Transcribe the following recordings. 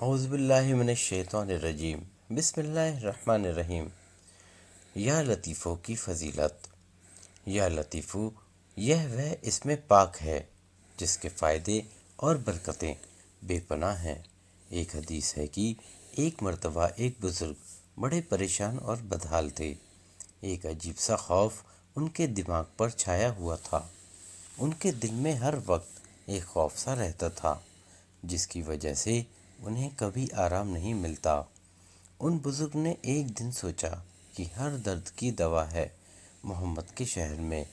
اعوذ باللہ من الشیطان الرجیم، بسم اللہ الرحمن الرحیم۔ یا لطیفوں کی فضیلت۔ یا لطیفو، یہ وہ اسم پاک ہے جس کے فائدے اور برکتیں بے پناہ ہیں۔ ایک حدیث ہے کہ ایک مرتبہ ایک بزرگ بڑے پریشان اور بدحال تھے۔ ایک عجیب سا خوف ان کے دماغ پر چھایا ہوا تھا۔ ان کے دل میں ہر وقت ایک خوف سا رہتا تھا جس کی وجہ سے انہیں کبھی آرام نہیں ملتا۔ ان بزرگ نے ایک دن سوچا کہ ہر درد کی دوا ہے محمد کے شہر میں،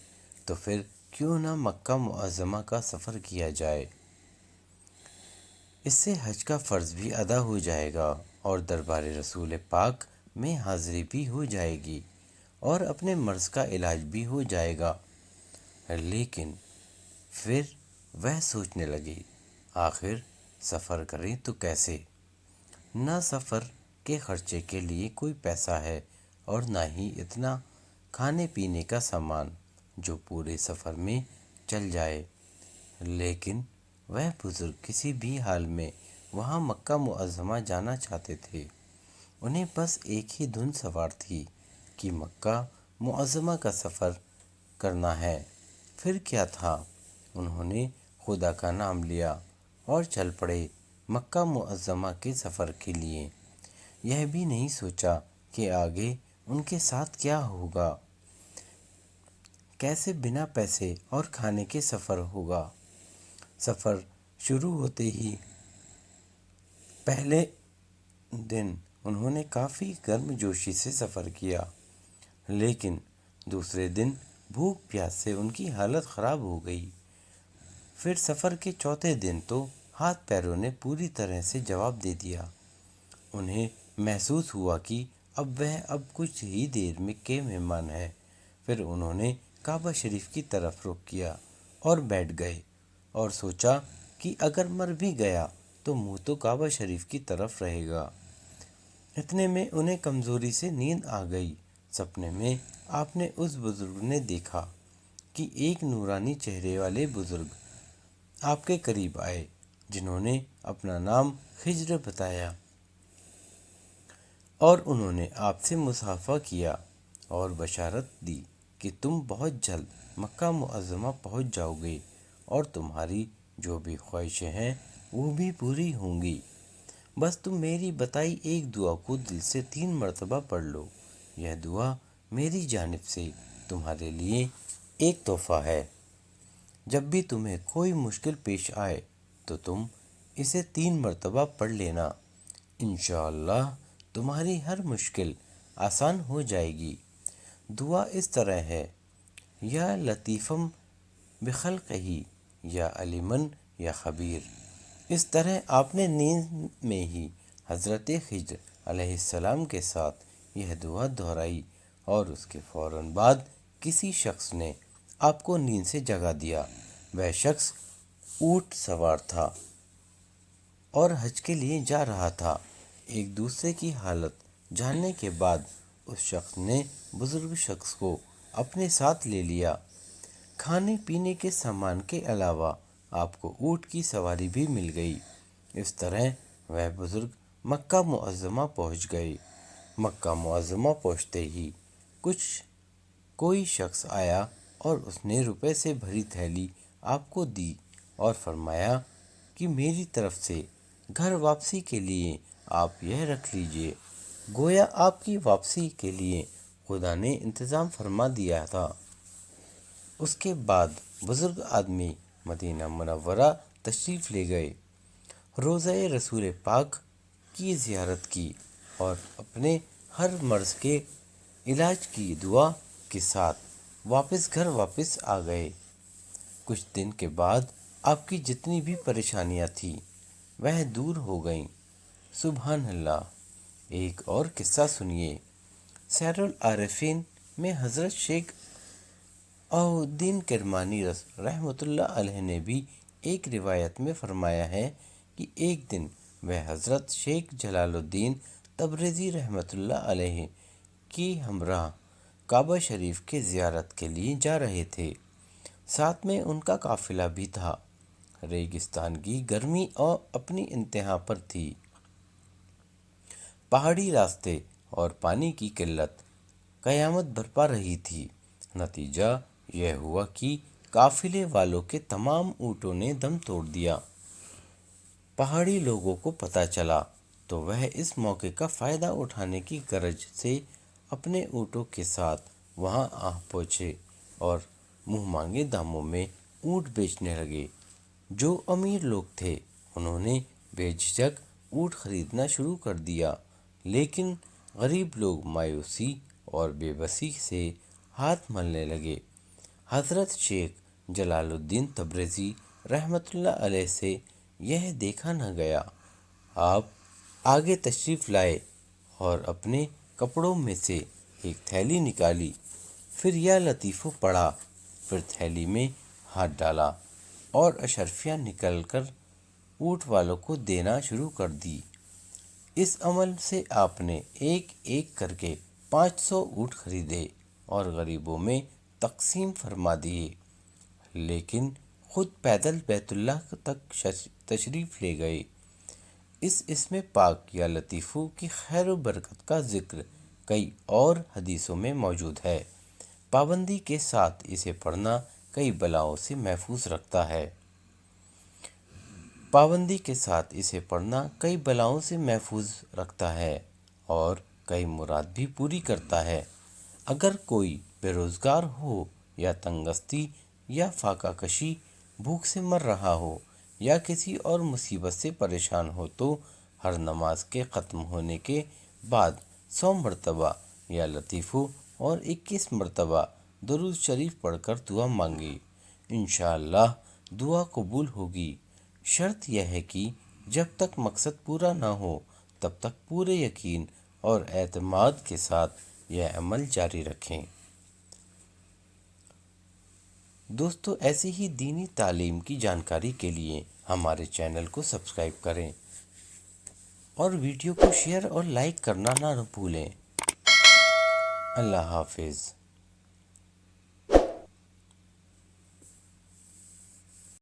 تو پھر کیوں نہ مکہ معظمہ کا سفر کیا جائے۔ اس سے حج کا فرض بھی ادا ہو جائے گا اور دربار رسول پاک میں حاضری بھی ہو جائے گی اور اپنے مرض کا علاج بھی ہو جائے گا۔ لیکن پھر وہ سوچنے لگے، آخر سفر کریں تو کیسے؟ نہ سفر کے خرچے کے لیے کوئی پیسہ ہے اور نہ ہی اتنا کھانے پینے کا سامان جو پورے سفر میں چل جائے۔ لیکن وہ بزرگ کسی بھی حال میں وہاں مکہ معظمہ جانا چاہتے تھے۔ انہیں بس ایک ہی دھن سوار تھی کہ مکہ معظمہ کا سفر کرنا ہے۔ پھر کیا تھا، انہوں نے خدا کا نام لیا اور چل پڑے مکہ معظمہ کے سفر کے لیے۔ یہ بھی نہیں سوچا کہ آگے ان کے ساتھ کیا ہوگا، کیسے بنا پیسے اور کھانے کے سفر ہوگا۔ سفر شروع ہوتے ہی پہلے دن انہوں نے کافی گرم جوشی سے سفر کیا، لیکن دوسرے دن بھوک پیاس سے ان کی حالت خراب ہو گئی۔ پھر سفر کے چوتھے دن تو ہاتھ پیروں نے پوری طرح سے جواب دے دیا۔ انہیں محسوس ہوا کہ اب کچھ ہی دیر میں کے مہمان ہیں۔ پھر انہوں نے کعبہ شریف کی طرف رخ کیا اور بیٹھ گئے اور سوچا کہ اگر مر بھی گیا تو منہ تو کعبہ شریف کی طرف رہے گا۔ اتنے میں انہیں کمزوری سے نیند آ گئی۔ سپنے میں آپ نے اس بزرگ نے دیکھا کہ ایک نورانی چہرے والے بزرگ آپ کے قریب آئے، جنہوں نے اپنا نام خضر بتایا، اور انہوں نے آپ سے مصافحہ کیا اور بشارت دی کہ تم بہت جلد مکہ معظمہ پہنچ جاؤ گے اور تمہاری جو بھی خواہشیں ہیں وہ بھی پوری ہوں گی۔ بس تم میری بتائی ایک دعا کو دل سے 3 مرتبہ پڑھ لو۔ یہ دعا میری جانب سے تمہارے لیے ایک تحفہ ہے۔ جب بھی تمہیں کوئی مشکل پیش آئے تو تم اسے 3 مرتبہ پڑھ لینا، انشاءاللہ تمہاری ہر مشکل آسان ہو جائے گی۔ دعا اس طرح ہے، یا لطیفم بخلقہ یا علیمن یا خبیر۔ اس طرح آپ نے نیند میں ہی حضرت خضر علیہ السلام کے ساتھ یہ دعا دہرائی اور اس کے فوراً بعد کسی شخص نے آپ کو نیند سے جگا دیا۔ وہ شخص اونٹ سوار تھا اور حج کے لیے جا رہا تھا۔ ایک دوسرے کی حالت جاننے کے بعد اس شخص نے بزرگ شخص کو اپنے ساتھ لے لیا۔ کھانے پینے کے سامان کے علاوہ آپ کو اونٹ کی سواری بھی مل گئی۔ اس طرح وہ بزرگ مکہ معظمہ پہنچ گئے۔ مکہ معظمہ پہنچتے ہی کوئی شخص آیا اور اس نے روپے سے بھری تھیلی آپ کو دی اور فرمایا کہ میری طرف سے گھر واپسی کے لیے آپ یہ رکھ لیجئے۔ گویا آپ کی واپسی کے لیے خدا نے انتظام فرما دیا تھا۔ اس کے بعد بزرگ آدمی مدینہ منورہ تشریف لے گئے، روضہ رسول پاک کی زیارت کی اور اپنے ہر مرض کے علاج کی دعا کے ساتھ گھر واپس آ گئے۔ کچھ دن کے بعد آپ کی جتنی بھی پریشانیاں تھیں وہ دور ہو گئیں۔ سبحان اللہ۔ ایک اور قصہ سنیے۔ سیر العارفین میں حضرت شیخ الدین کرمانی رحمۃ اللہ علیہ نے بھی ایک روایت میں فرمایا ہے کہ ایک دن وہ حضرت شیخ جلال الدین تبریزی رحمۃ اللہ علیہ کی ہمراہ کعبہ شریف کے زیارت کے لیے جا رہے تھے۔ ساتھ میں ان کا قافلہ بھی تھا۔ ریگستان کی گرمی اور اپنی انتہا پر تھی۔ پہاڑی راستے اور پانی کی قلت قیامت برپا رہی تھی۔ نتیجہ یہ ہوا کہ قافلے والوں کے تمام اونٹوں نے دم توڑ دیا۔ پہاڑی لوگوں کو پتہ چلا تو وہ اس موقع کا فائدہ اٹھانے کی غرض سے اپنے اونٹوں کے ساتھ وہاں آ پہنچے اور منہ مانگے داموں میں اونٹ بیچنے لگے۔ جو امیر لوگ تھے انہوں نے بے جھجک اونٹ خریدنا شروع کر دیا، لیکن غریب لوگ مایوسی اور بے بسی سے ہاتھ ملنے لگے۔ حضرت شیخ جلال الدین تبریزی رحمۃ اللہ علیہ سے یہ دیکھا نہ گیا۔ آپ آگے تشریف لائے اور اپنے کپڑوں میں سے ایک تھیلی نکالی، پھر یا لطیفہ پڑھا، پھر تھیلی میں ہاتھ ڈالا اور اشرفیاں نکل کر اونٹ والوں کو دینا شروع کر دی۔ اس عمل سے آپ نے ایک ایک کر کے 500 اونٹ خریدے اور غریبوں میں تقسیم فرما دیے، لیکن خود پیدل بیت اللہ تک تشریف لے گئے۔ اسم پاک یا لطیفہ کی خیر و برکت کا ذکر کئی اور حدیثوں میں موجود ہے۔ پابندی کے ساتھ اسے پڑھنا کئی بلاؤں سے محفوظ رکھتا ہے۔ پابندی کے ساتھ اسے پڑھنا کئی بلاؤں سے محفوظ رکھتا ہے اور کئی مراد بھی پوری کرتا ہے۔ اگر کوئی بے روزگار ہو یا تنگستی یا فاقہ کشی، بھوک سے مر رہا ہو یا کسی اور مصیبت سے پریشان ہو تو ہر نماز کے ختم ہونے کے بعد 100 مرتبہ یا لطیفہ اور 21 مرتبہ درود شریف پڑھ کر دعا مانگے، انشاءاللہ دعا قبول ہوگی۔ شرط یہ ہے کہ جب تک مقصد پورا نہ ہو تب تک پورے یقین اور اعتماد کے ساتھ یہ عمل جاری رکھیں۔ دوستو، ایسی ہی دینی تعلیم کی جانکاری کے لیے ہمارے چینل کو سبسکرائب کریں اور ویڈیو کو شیئر اور لائک کرنا نہ بھولیں۔ اللہ حافظ۔